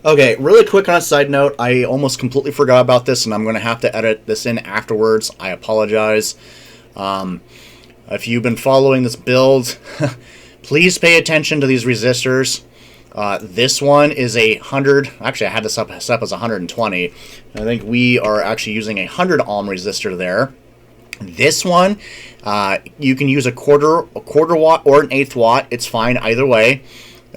Okay, really quick on a side note, I almost completely forgot about this, and I'm going to have to edit this in afterwards. I apologize. If you've been following this build, please pay attention to these resistors. This one is 100. Actually, I had this set up as 120. I think we are actually using a 100 ohm resistor there. This one, you can use a quarter watt or an eighth watt. It's fine either way.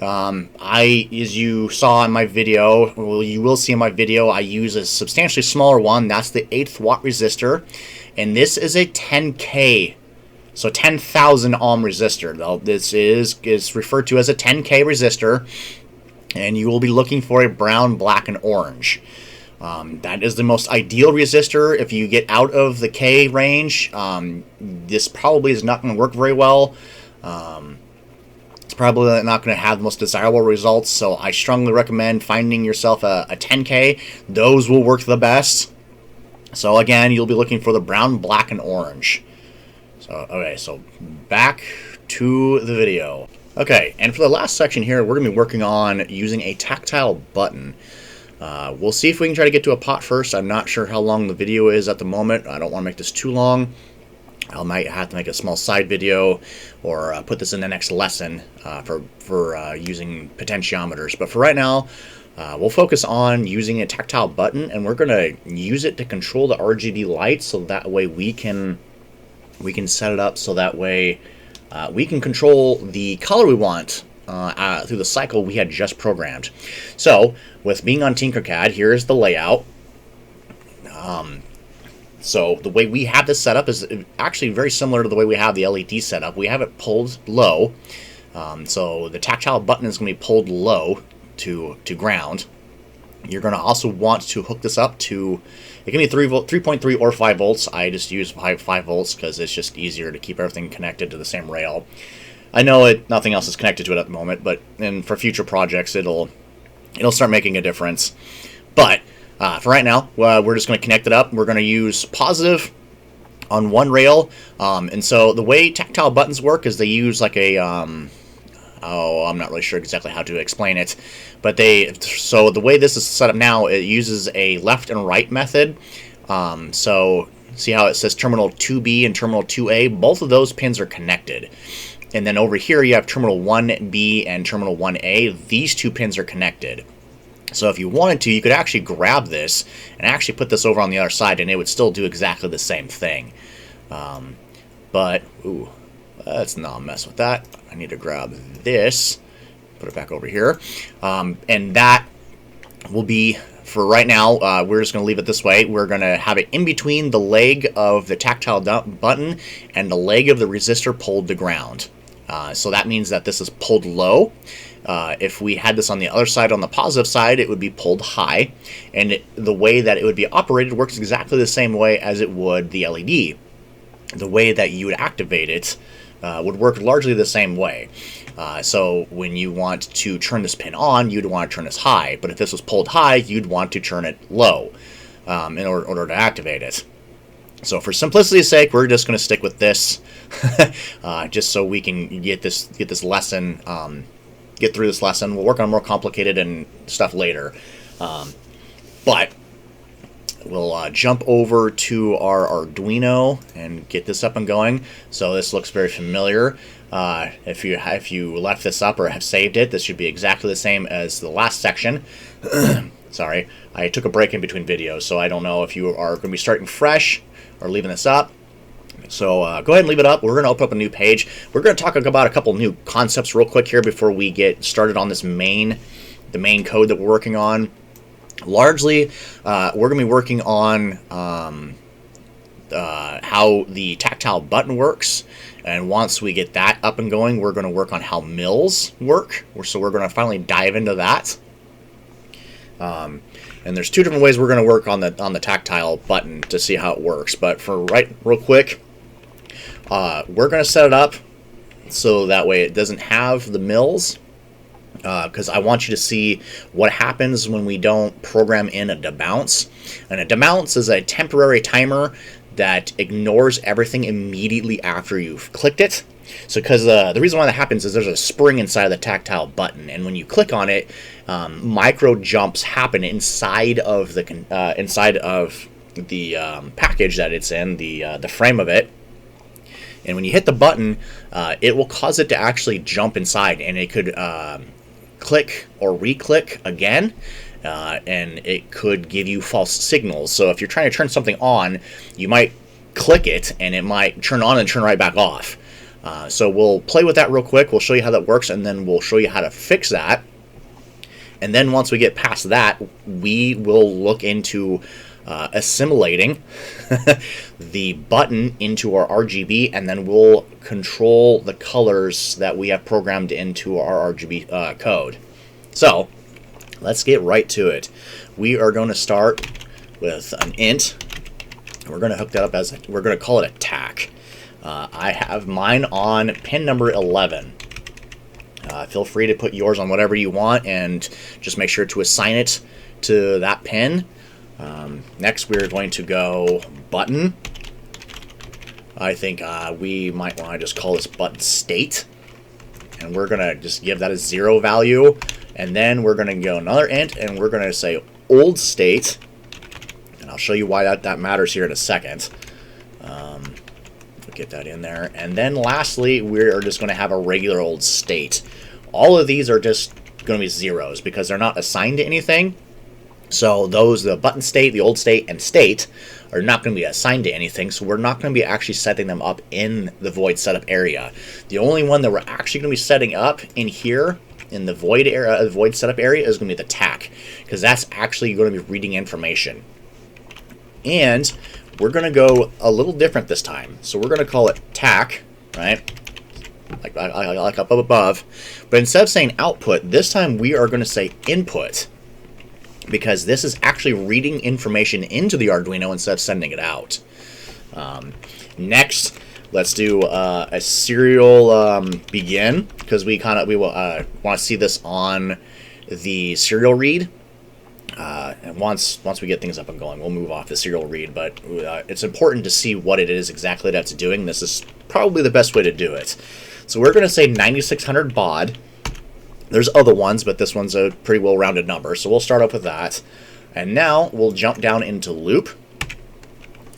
As you saw in my video, well, you will see in my video, I use a substantially smaller one. That's the 8th watt resistor, and this is a 10K, so 10,000 ohm resistor. Though this is referred to as a 10K resistor, and you will be looking for a brown, black, and orange. That is the most ideal resistor. If you get out of the K range, this probably is not going to work very well. It's probably not going to have the most desirable results, so I strongly recommend finding yourself a 10K. Those will work the best. So again, you'll be looking for the brown, black, and orange. So okay, so back to the video. Okay, and for the last section here, we're going to be working on using a tactile button. We'll see if we can try to get to a pot first. I'm not sure how long the video is at the moment. I don't want to make this too long. I might have to make a small side video or put this in the next lesson for using potentiometers. But for right now, we'll focus on using a tactile button, and we're going to use it to control the RGB lights, so that way we can set it up so that way we can control the color we want through the cycle we had just programmed. So with being on Tinkercad, here's the layout. So the way we have this set up is actually very similar to the way we have the LED set up. We have it pulled low. So the tactile button is going to be pulled low to ground. You're going to also want to hook this up to, it can be 3.3 or 5 volts. I just use 5 volts because it's just easier to keep everything connected to the same rail. I know nothing else is connected to it at the moment, but for future projects it'll start making a difference. But for right now, we're just going to connect it up. We're going to use positive on one rail. And so the way tactile buttons work is they use like a, I'm not really sure exactly how to explain it. But so the way this is set up now, it uses a left and right method. So see how it says terminal 2B and terminal 2A? Both of those pins are connected. And then over here you have terminal 1B and terminal 1A. These two pins are connected. So if you wanted to, you could actually grab this and actually put this over on the other side, and it would still do exactly the same thing. But, let's not mess with that. I need to grab this, put it back over here. And that will be, for right now, we're just going to leave it this way. We're going to have it in between the leg of the tactile button and the leg of the resistor pulled to ground. So that means that this is pulled low. If we had this on the other side, on the positive side, it would be pulled high. And the way that it would be operated works exactly the same way as it would the LED. The way that you would activate it would work largely the same way. So when you want to turn this pin on, you'd want to turn this high. But if this was pulled high, you'd want to turn it low in order to activate it. So for simplicity's sake, we're just going to stick with this, just so we can get this lesson, get through this lesson. We'll work on more complicated and stuff later, but we'll jump over to our Arduino and get this up and going. So this looks very familiar. If you left this up or have saved it, this should be exactly the same as the last section. Sorry, I took a break in between videos, so I don't know if you are going to be starting fresh or leaving this up. So go ahead and leave it up. We're going to open up a new page. We're going to talk about a couple new concepts real quick here before we get started on this the main code that we're working on. Largely, we're going to be working on how the tactile button works. And once we get that up and going, we're going to work on how mills work. So we're going to finally dive into that. And there's two different ways we're going to work on the tactile button to see how it works. But for real quick, we're going to set it up so that way it doesn't have the mills, because I want you to see what happens when we don't program in a debounce. And a debounce is a temporary timer that ignores everything immediately after you've clicked it. So because the reason why that happens is there's a spring inside of the tactile button, and when you click on it, micro jumps happen inside of the package that it's in, the frame of it. And when you hit the button, it will cause it to actually jump inside, and it could click or re-click again, and it could give you false signals. So if you're trying to turn something on, you might click it, and it might turn on and turn right back off. So we'll play with that real quick. We'll show you how that works, and then we'll show you how to fix that. And then once we get past that, we will look into assimilating the button into our RGB, and then we'll control the colors that we have programmed into our RGB code. So let's get right to it. We are going to start with an int. We're going to hook that up as we're going to call it a tack. I have mine on pin number 11. Feel free to put yours on whatever you want, and just make sure to assign it to that pin. Next, we're going to go button. I think we might want to just call this button state, and we're going to just give that a 0 value. And then we're going to go another int, and we're going to say old state, and I'll show you why that matters here in a second. Get that in there. And then lastly, we're just going to have a regular old state. All of these are just going to be zeros because they're not assigned to anything. So those, the button state, the old state, and state, are not going to be assigned to anything. So we're not going to be actually setting them up in the void setup area. The only one that we're actually going to be setting up in here in the void area, the void setup area, is going to be the tack, because that's actually going to be reading information. And we're going to go a little different this time. So we're going to call it tack, right? Like up above. But instead of saying output, this time we are going to say input, because this is actually reading information into the Arduino instead of sending it out. Next, let's do a serial begin, because we want to see this on the serial read. And once we get things up and going, we'll move off the serial read, but it's important to see what it is exactly that's doing. This is probably the best way to do it. So we're going to say 9600 baud. There's other ones, but this one's a pretty well-rounded number, so we'll start off with that. And now we'll jump down into loop,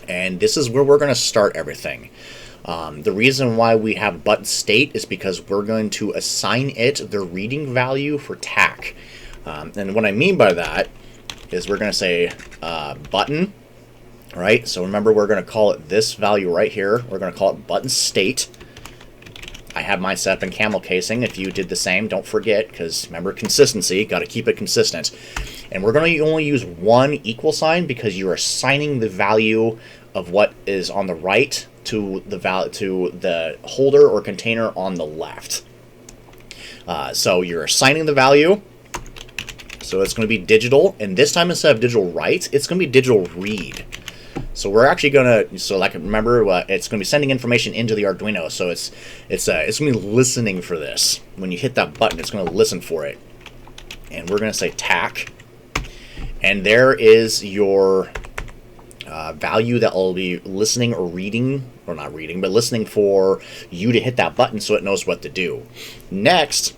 and this is where we're going to start everything. The reason why we have button state is because we're going to assign it the reading value for tack. And what I mean by that is we're going to say button, right? So remember, we're going to call it this value right here. We're going to call it button state. I have mine set up in camel casing. If you did the same, don't forget, because remember, consistency, got to keep it consistent. And we're going to only use one equal sign because you're assigning the value of what is on the right to the holder or container on the left. So you're assigning the value. So it's going to be digital, and this time instead of digital write, it's going to be digital read. So we're actually going to, so like remember, it's going to be sending information into the Arduino. So it's going to be listening for this. When you hit that button, it's going to listen for it. And we're going to say tack, and there is your value that will be listening or reading, or not reading, but listening for you to hit that button so it knows what to do. Next,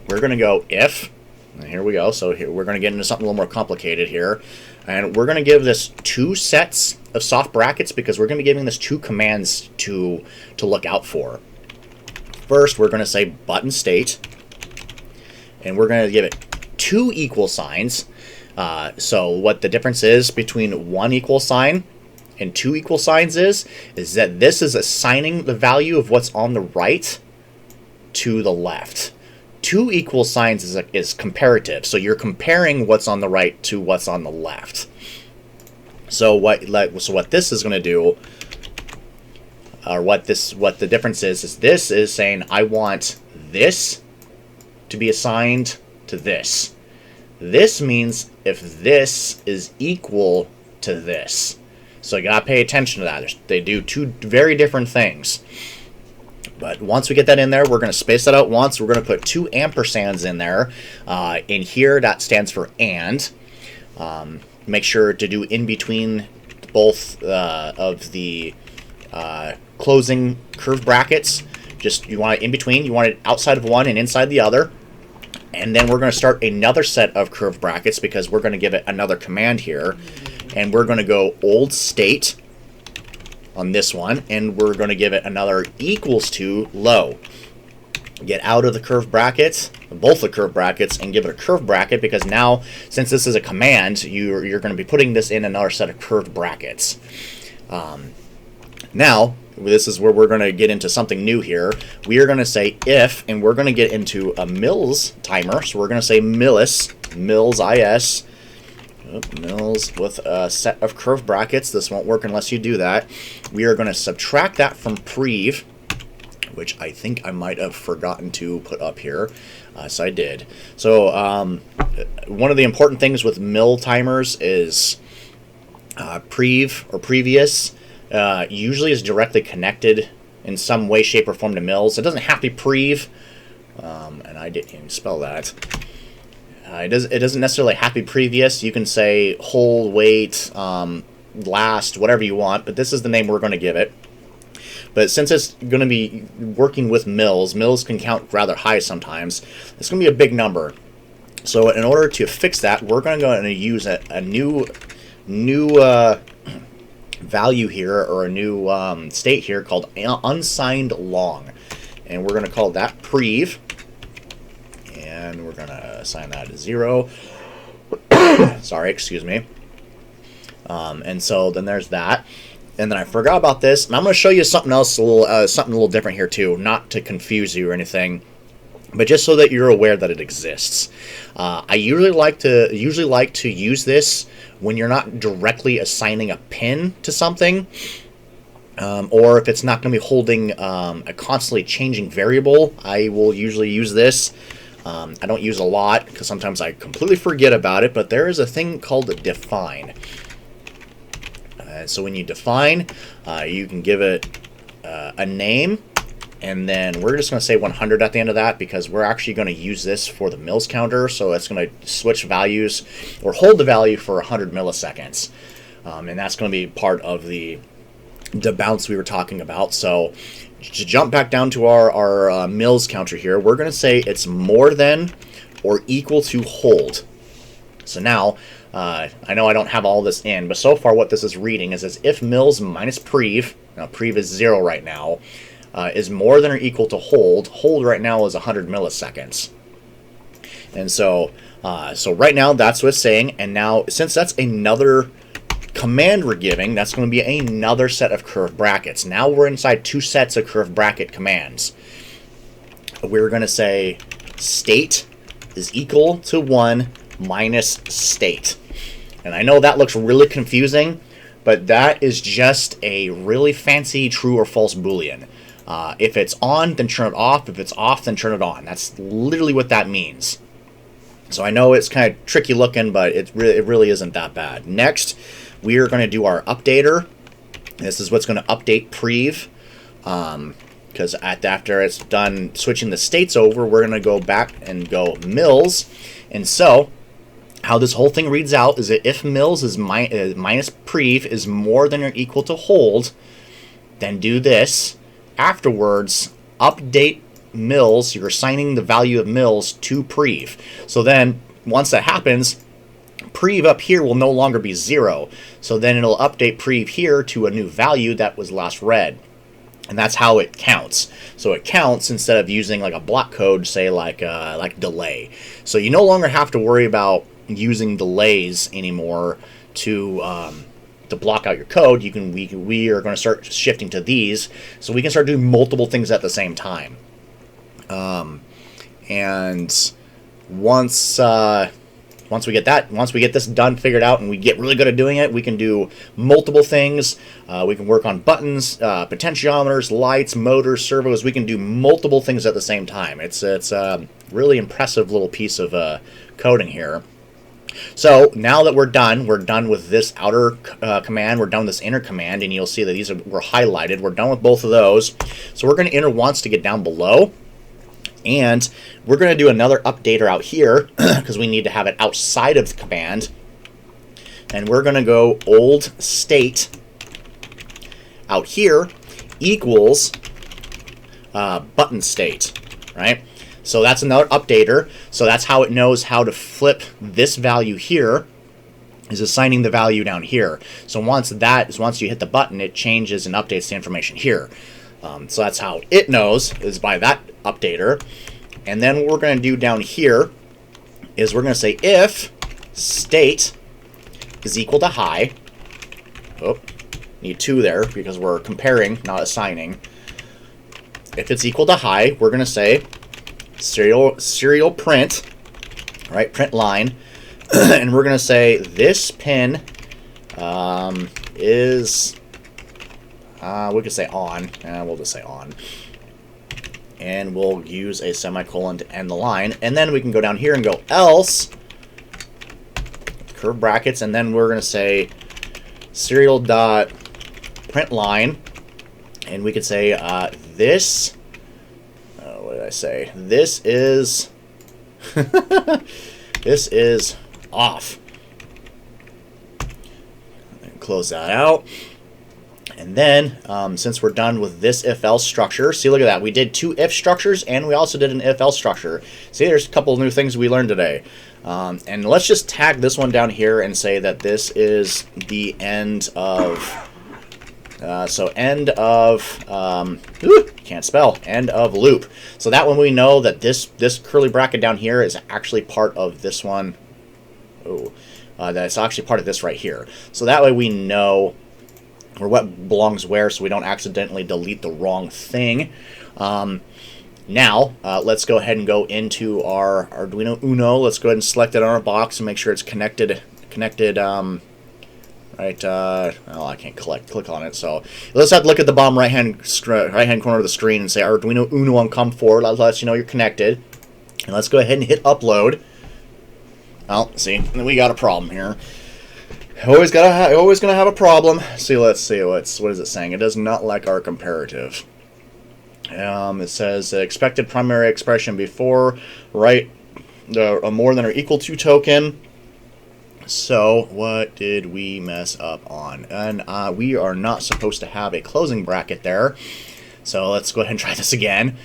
we're going to go if. And here we go. So here we're going to get into something a little more complicated here. And we're going to give this 2 sets of soft brackets because we're going to be giving this 2 commands to look out for. First, we're going to say button state. And we're going to give it 2 equal signs. So what the difference is between 1 equal sign and 2 equal signs is that this is assigning the value of what's on the right to the left. 2 equal signs is comparative, so you're comparing what's on the right to what's on the left. So what this is going to do, or what the difference is this is saying I want this to be assigned to this. This means if this is equal to this. So you gotta pay attention to that. They do 2 very different things. But once we get that in there, we're going to space that out once. We're going to put 2 ampersands in there. In here, that stands for and. Make sure to do in between both of the closing curved brackets. Just you want it in between. You want it outside of one and inside the other. And then we're going to start another set of curved brackets because we're going to give it another command here. And we're going to go old state on this one. And we're going to give it another equals to low. Get out of the curved brackets, both the curved brackets, and give it a curved bracket, because now, since this is a command, you're going to be putting this in another set of curved brackets. Now, this is where we're going to get into something new here. We are going to say if, and we're going to get into a mils timer. So we're going to say mils is, mils with a set of curved brackets. This won't work unless you do that. We are going to subtract that from prev, which I think I might have forgotten to put up here. So I did. So one of the important things with mil timers is prev or previous usually is directly connected in some way, shape, or form to mils. It doesn't have to be prev, and I didn't even spell that. It doesn't necessarily have to be previous. You can say whole, wait, last, whatever you want, but this is the name we're going to give it. But since it's going to be working with mils can count rather high sometimes. It's going to be a big number. So in order to fix that, we're going to go and use a new value here, or a new state here called unsigned long. And we're going to call that prev. And we're going to assign that to 0. Sorry, excuse me. And so then there's that. And then I forgot about this, and I'm going to show you something else, something a little different here too, not to confuse you or anything, but just so that you're aware that it exists. I usually like to use this when you're not directly assigning a pin to something, or if it's not going to be holding a constantly changing variable. I will usually use this. I don't use a lot because sometimes I completely forget about it, but there is a thing called a define. So when you define, you can give it a name, and then we're just going to say 100 at the end of that, because we're actually going to use this for the mils counter. So it's going to switch values or hold the value for 100 milliseconds, and that's going to be part of the bounce we were talking about. So to jump back down to our mils counter here, we're going to say it's more than or equal to hold. So now, I know I don't have all this in, but so far what this is reading is as if mils minus prev, now prev is 0 right now, is more than or equal to hold. Hold right now is 100 milliseconds. And so, so right now that's what it's saying, and now since that's another command we're giving, that's going to be another set of curved brackets. Now we're inside two sets of curved bracket commands. We're going to say state is equal to 1 minus state. And I know that looks really confusing, but that is just a really fancy true or false Boolean. If it's on, then turn it off. If it's off, then turn it on. That's literally what that means. So I know it's kind of tricky looking, but it really isn't that bad. Next, we are going to do our updater. This is what's going to update prev. Because after it's done switching the states over, we're going to go back and go mils. And so how this whole thing reads out is that if mils is minus prev is more than or equal to hold, then do this. Afterwards, update mils. You're assigning the value of mils to prev. So then, once that happens, prev up here will no longer be 0. So then it'll update prev here to a new value that was last read. And that's how it counts. So it counts instead of using like a block code, say like delay. So you no longer have to worry about using delays anymore to block out your code. We are going to start shifting to these, so we can start doing multiple things at the same time. And once we get this done, figured out, and we get really good at doing it, we can do multiple things. We can work on buttons, potentiometers, lights, motors, servos. We can do multiple things at the same time. It's a really impressive little piece of coding here. So now that we're done with this outer command, we're done with this inner command, and you'll see that these were highlighted. We're done with both of those. So we're going to enter once to get down below. And we're going to do another updater out here because we need to have it outside of the command. and we're going to go old state out here equals button state, right? So that's another updater. So that's how it knows how to flip this value here, is assigning the value down here. So once you hit the button, it changes and updates the information here. So that's how it knows, is by that updater. And then what we're going to do down here is we're going to say if state is equal to high. Oh, need 2 there because we're comparing, not assigning. If it's equal to high, we're going to say serial print, right? Print line. And we're going to say this pin is, we could say on, we'll just say on. And we'll use a semicolon to end the line. And then we can go down here and go else, curve brackets, and then we're going to say serial dot print line. And we could say this, what did I say? This is, this is off. And close that out. And then, since we're done with this if-else structure, see, look at that. We did 2 if structures, and we also did an if-else structure. See, there's a couple of new things we learned today. And let's just tag this one down here and say that this is the end of... so end of... can't spell. End of loop. So that one we know that this curly bracket down here is actually part of this one. Oh, that's actually part of this right here. So that way we know... or what belongs where, so we don't accidentally delete the wrong thing. Now, let's go ahead and go into our Arduino Uno. Let's go ahead and select it on our box and make sure it's connected, right, well, I can't click on it, so let's have to look at the bottom right-hand corner of the screen and say Arduino Uno on come4. That lets you know you're connected. And let's go ahead and hit upload. Well, see, we got a problem here. Always gonna have a problem. See, let's see what is it saying? It does not like our comparative. It says expected primary expression before write a more than or equal to token. So what did we mess up on? And we are not supposed to have a closing bracket there. So let's go ahead and try this again.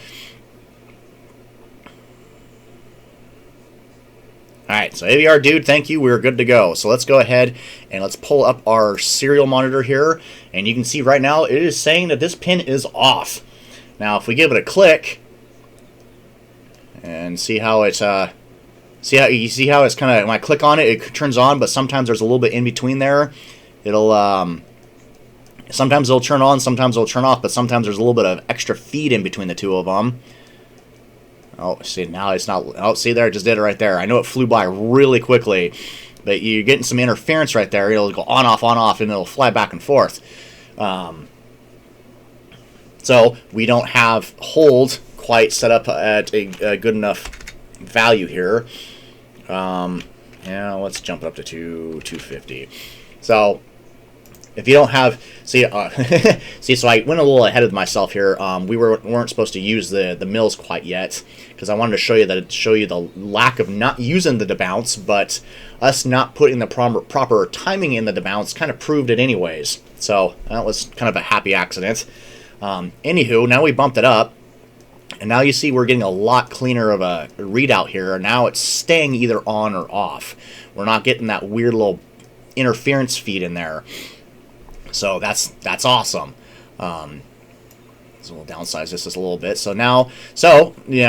Alright, so AVR dude, thank you, we're good to go. So let's go ahead and let's pull up our serial monitor here, and you can see right now it is saying that this pin is off. Now if we give it a click and see how it's see how it's kind of, when I click on it, it turns on, but sometimes there's a little bit in between there. It'll sometimes it'll turn on, sometimes it'll turn off, but sometimes there's a little bit of extra feed in between the two of them. Oh, see, now it's not... Oh, see there? I just did it right there. I know it flew by really quickly, but you're getting some interference right there. It'll go on, off, and it'll fly back and forth. So we don't have hold quite set up at a good enough value here. Yeah, let's jump it up to 250. So... if you don't have, see, see, so I went a little ahead of myself here. We weren't supposed to use the mills quite yet because I wanted to show you the lack of not using the debounce, but us not putting the proper timing in the debounce kind of proved it anyways. So that was kind of a happy accident. Anywho, now we bumped it up, and now you see we're getting a lot cleaner of a readout here. Now it's staying either on or off. We're not getting that weird little interference feed in there. So that's awesome. So we'll downsize this just a little bit. So now, so you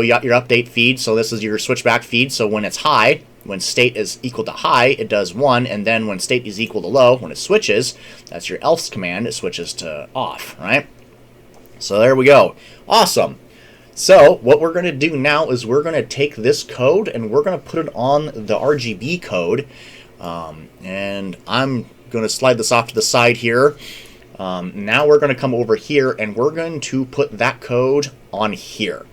got your update feed. So this is your switchback feed. So when it's high, when state is equal to high, it does 1, and then when state is equal to low, when it switches, that's your else command. It switches to off, right? So there we go. Awesome. So what we're going to do now is we're going to take this code and we're going to put it on the RGB code, and I'm going to slide this off to the side here. Now we're going to come over here and we're going to put that code on here.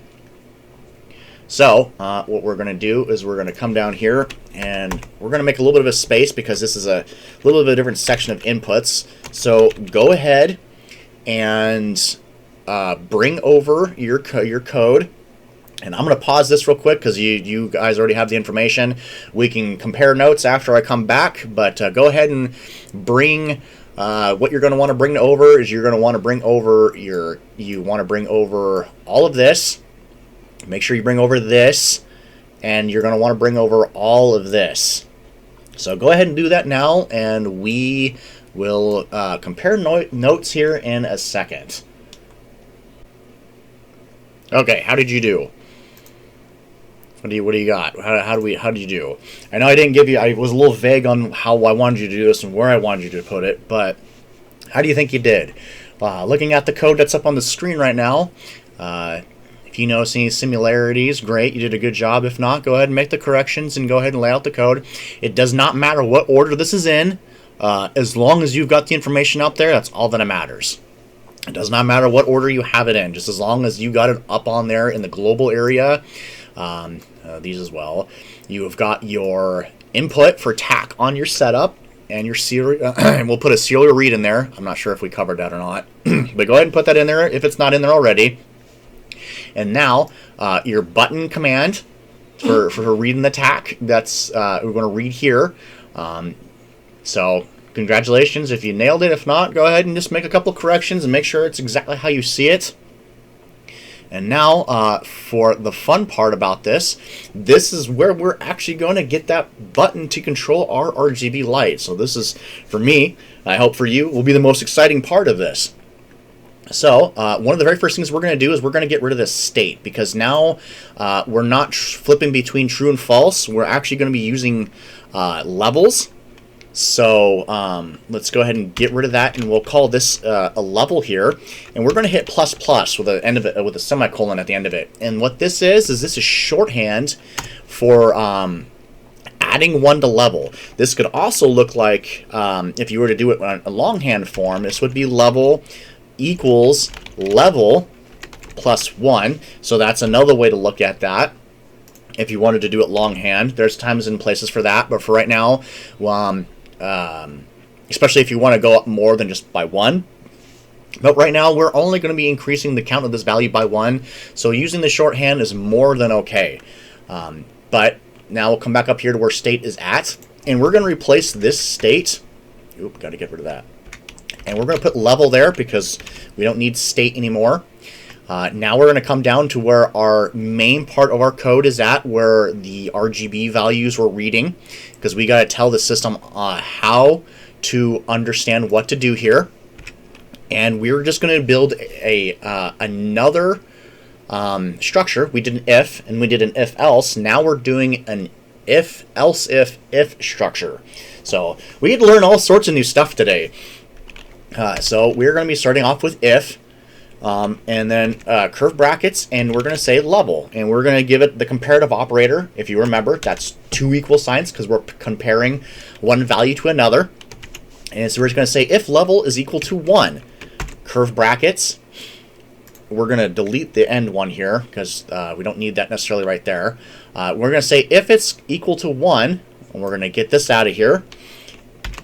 So what we're going to do is we're going to come down here and we're going to make a little bit of a space because this is a little bit of a different section of inputs. So go ahead and bring over your code And I'm going to pause this real quick because you guys already have the information. We can compare notes after I come back, but go ahead and bring what you're going to want to bring over is you're going to want to bring over all of this. Make sure you bring over this, and you're going to want to bring over all of this. So go ahead and do that now, and we will compare notes here in a second. Okay, how did you do? What do you got? How did you do? I know I didn't give you. I was a little vague on how I wanted you to do this and where I wanted you to put it, but how do you think you did? Looking at the code that's up on the screen right now, if you notice any similarities, great, you did a good job. If not, go ahead and make the corrections and go ahead and lay out the code. It does not matter what order this is in, as long as you've got the information up there. That's all that matters. It does not matter what order you have it in, just as long as you got it up on there in the global area. These as well. You have got your input for TAC on your setup and your serial, and we'll put a serial read in there. I'm not sure if we covered that or not, but go ahead and put that in there if it's not in there already. And now your button command for reading the TAC, that's we're going to read here. So congratulations if you nailed it. If not, go ahead and just make a couple corrections and make sure it's exactly how you see it. And now, for the fun part about this is where we're actually going to get that button to control our RGB light. So this is, for me, I hope for you, will be the most exciting part of this. So one of the very first things we're going to do is we're going to get rid of this state, because now we're not flipping between true and false. We're actually going to be using levels. So let's go ahead and get rid of that, and we'll call this a level here, and we're going to hit plus plus with the end of it with a semicolon at the end of it. And what this is this is shorthand for adding one to level. This could also look like if you were to do it on a longhand form, this would be level equals level plus 1. So that's another way to look at that. If you wanted to do it longhand, there's times and places for that, but for right now, especially if you want to go up more than just by 1. But right now, we're only going to be increasing the count of this value by 1, so using the shorthand is more than okay. But now we'll come back up here to where state is at, and we're going to replace this state. Oop, got to get rid of that. And we're going to put level there because we don't need state anymore. Now we're going to come down to where our main part of our code is at, where the RGB values we're reading, because we got to tell the system how to understand what to do here. And we're just going to build another structure. We did an if, and we did an if else. Now we're doing an if else if structure. So we get to learn all sorts of new stuff today. So we're going to be starting off with if. And then curve brackets, and we're going to say level, and we're going to give it the comparative operator. If you remember, that's 2 equal signs because we're comparing one value to another. And so we're just going to say if level is equal to 1, curve brackets. We're going to delete the end one here because we don't need that necessarily right there. We're going to say if it's equal to 1, and we're going to get this out of here,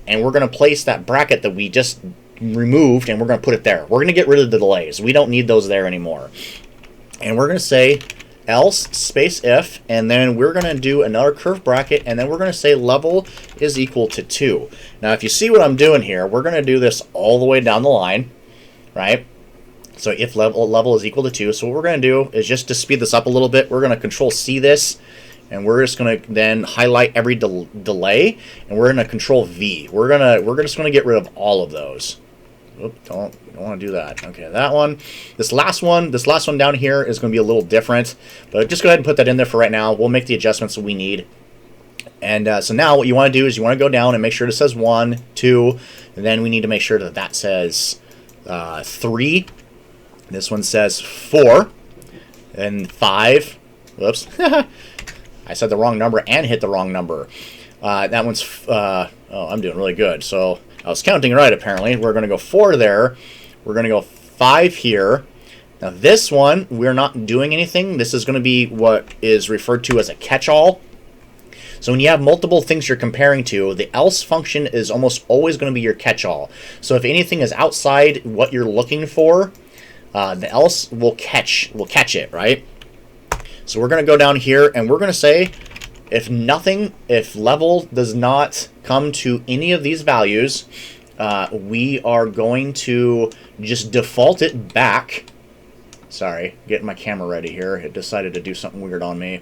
and we're going to place that bracket that we just removed, and we're going to put it there. We're going to get rid of the delays. We don't need those there anymore. And we're going to say else space if, and then we're going to do another curve bracket, and then we're going to say level is equal to 2. Now if you see what I'm doing here, we're going to do this all the way down the line, right? So if level is equal to 2, so what we're going to do is, just to speed this up a little bit, we're going to control C this, and we're just going to then highlight every delay, and we're going to control V. We're just going to get rid of all of those. Oop, don't want to do that. Okay, that one. This last one down here is going to be a little different, but just go ahead and put that in there for right now. We'll make the adjustments that we need. And so now what you want to do is you want to go down and make sure it says 1, 2, and then we need to make sure that that says 3. This one says 4, and 5. Whoops. I said the wrong number and hit the wrong number. That one's, oh, I'm doing really good. So I was counting right, apparently. We're going to go 4 there. We're going to go 5 here. Now this one, we're not doing anything. This is going to be what is referred to as a catch-all. So when you have multiple things you're comparing to, the else function is almost always going to be your catch-all. So if anything is outside what you're looking for, the else will catch it, right? So we're going to go down here and we're going to say if level does not come to any of these values, we are going to just default it back. Sorry, getting my camera ready here. It decided to do something weird on me.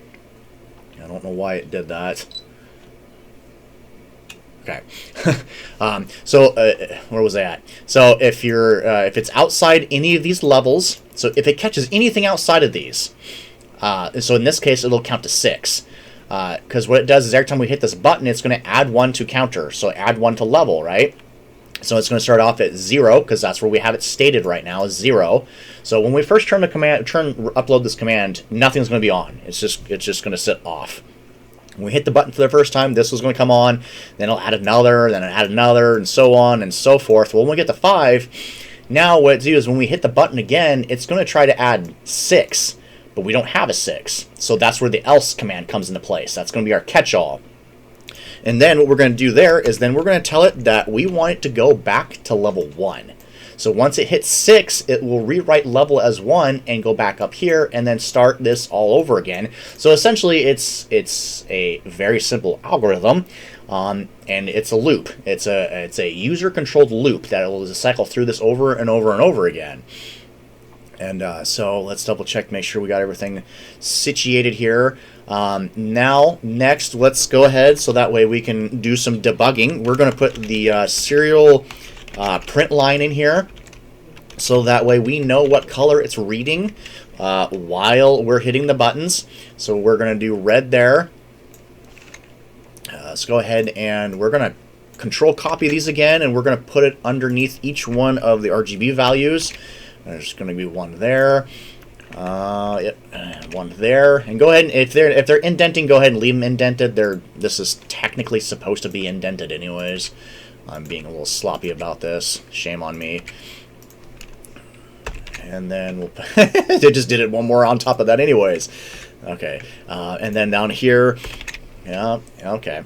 I don't know why it did that. Okay. Where was I at? So if it's outside any of these levels, so if it catches anything outside of these, so in this case it'll count to 6. Because what it does is every time we hit this button, it's going to add 1 to counter. So add 1 to level, right? So it's going to start off at 0 because that's where we have it stated right now is 0. So when we first upload this command, nothing's going to be on. It's just going to sit off. When we hit the button for the first time, this was going to come on, then it'll add another, then it'll add another, and so on and so forth. Well, when we get to 5, now what it do is when we hit the button again, it's going to try to add 6, but we don't have a 6. So that's where the else command comes into place. That's going to be our catch-all. And then what we're going to do there is then we're going to tell it that we want it to go back to level 1. So once it hits 6, it will rewrite level as 1 and go back up here and then start this all over again. So essentially it's a very simple algorithm, and it's a loop. It's a user-controlled loop that will cycle through this over and over and over again. And so let's double check, make sure we got everything situated here. Now, next, let's go ahead so that way we can do some debugging. We're going to put the serial print line in here so that way we know what color it's reading while we're hitting the buttons. So we're going to do red there. Let's go ahead and we're going to control copy these again, and we're going to put it underneath each one of the RGB values. There's going to be one there. Yep, one there. And go ahead and if they're indenting, go ahead and leave them indented. This is technically supposed to be indented anyways. I'm being a little sloppy about this. Shame on me. And then they just did it one more on top of that anyways. Okay. And then down here, yeah, okay.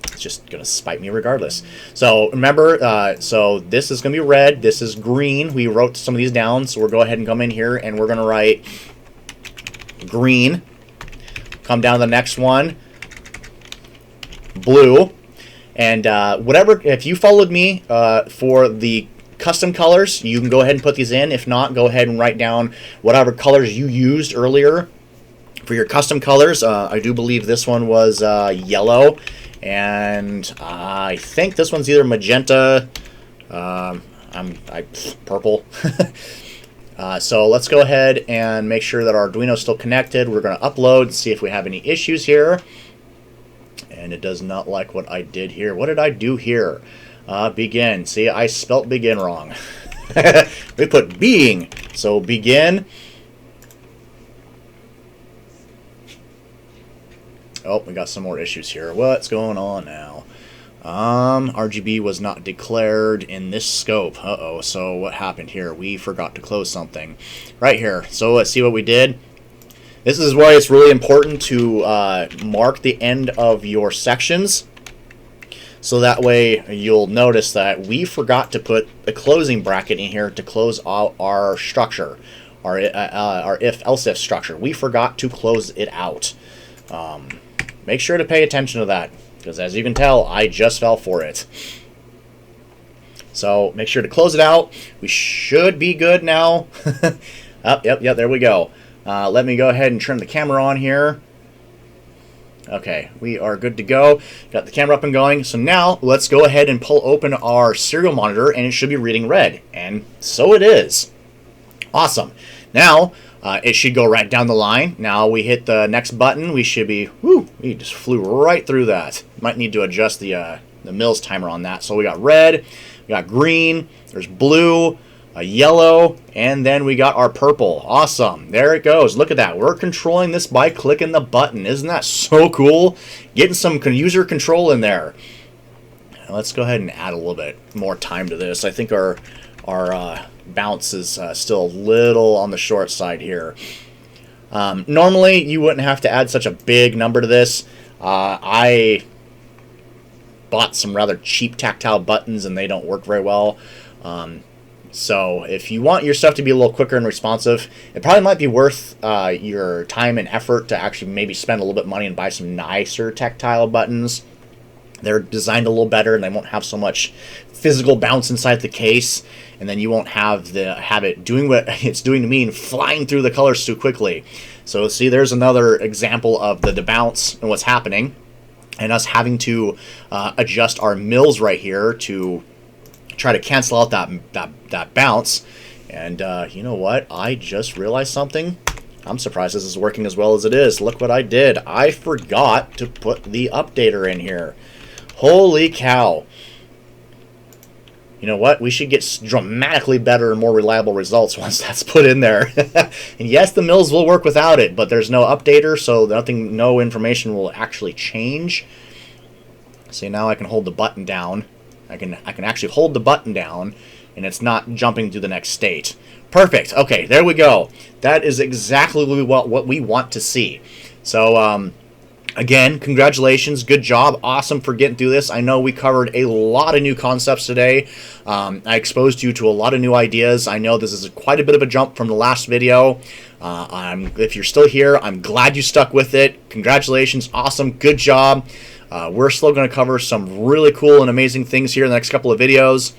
It's just going to spite me regardless. So remember, so this is going to be red. This is green. We wrote some of these down. So we'll go ahead and come in here and we're going to write green. Come down to the next one. Blue. And whatever, if you followed me for the custom colors, you can go ahead and put these in. If not, go ahead and write down whatever colors you used earlier for your custom colors. I do believe this one was yellow. And I think this one's either magenta, purple. So let's go ahead and make sure that our Arduino is still connected. We're going to upload and see if we have any issues here. And it does not like what I did here. What did I do here? Begin. See, I spelt begin wrong. We put being. So begin. Oh, we got some more issues here. What's going on now? RGB was not declared in this scope. Uh-oh, so what happened here? We forgot to close something. Right here. So let's see what we did. This is why it's really important to mark the end of your sections. So that way you'll notice that we forgot to put a closing bracket in here to close out our structure, our if-else-if structure. We forgot to close it out. Make sure to pay attention to that, because as you can tell, I just fell for it. So make sure to close it out. We should be good now. Oh, yep, there we go. Let me go ahead and turn the camera on here. Okay, we are good to go. Got the camera up and going. So now let's go ahead and pull open our serial monitor, and it should be reading red. And so it is. Awesome. Now, it should go right down the line. Now we hit the next button. We should be, whoo, we just flew right through that. Might need to adjust the Mills timer on that. So we got red, we got green, there's blue, a yellow, and then we got our purple. Awesome. There it goes. Look at that. We're controlling this by clicking the button. Isn't that so cool? Getting some user control in there. Let's go ahead and add a little bit more time to this. I think our bounce is still a little on the short side here. Normally, you wouldn't have to add such a big number to this. I bought some rather cheap tactile buttons, and they don't work very well. So if you want your stuff to be a little quicker and responsive, it probably might be worth your time and effort to actually maybe spend a little bit of money and buy some nicer tactile buttons. They're designed a little better, and they won't have so much physical bounce inside the case, and then you won't have it doing what it's doing to me and flying through the colors too quickly. So see, there's another example of the bounce and what's happening, and us having to adjust our mills right here to try to cancel out that bounce. And you know what? I just realized something. I'm surprised this is working as well as it is. Look what I did. I forgot to put the updater in here. Holy cow. You know what? We should get dramatically better and more reliable results once that's put in there. And yes, the mills will work without it, but there's no updater, so no information will actually change. See, now I can hold the button down. I can actually hold the button down, and it's not jumping to the next state. Perfect. Okay, there we go. That is exactly what we want to see. So, again, congratulations. Good job. Awesome for getting through this. I know we covered a lot of new concepts today. I exposed you to a lot of new ideas. I know this is quite a bit of a jump from the last video. If you're still here, I'm glad you stuck with it. Congratulations. Awesome. Good job. We're still going to cover some really cool and amazing things here in the next couple of videos.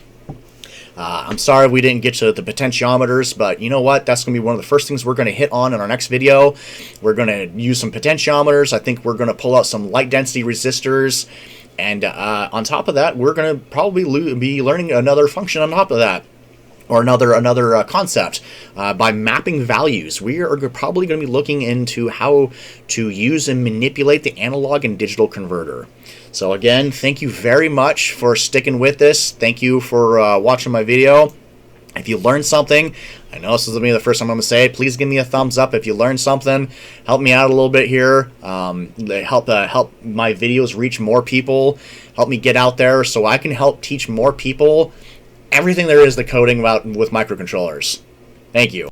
I'm sorry we didn't get to the potentiometers, but you know what? That's going to be one of the first things we're going to hit on in our next video. We're going to use some potentiometers. I think we're going to pull out some light density resistors. And on top of that, we're going to probably be learning another function on top of that. Or another concept by mapping values. We are probably going to be looking into how to use and manipulate the analog and digital converter. So again, thank you very much for sticking with this. Thank you for watching my video. If you learned something, I know this is going to be the first time I'm going to say it, please give me a thumbs up if you learned something. Help me out a little bit here. Help my videos reach more people. Help me get out there so I can help teach more people everything there is to coding about with microcontrollers. Thank you.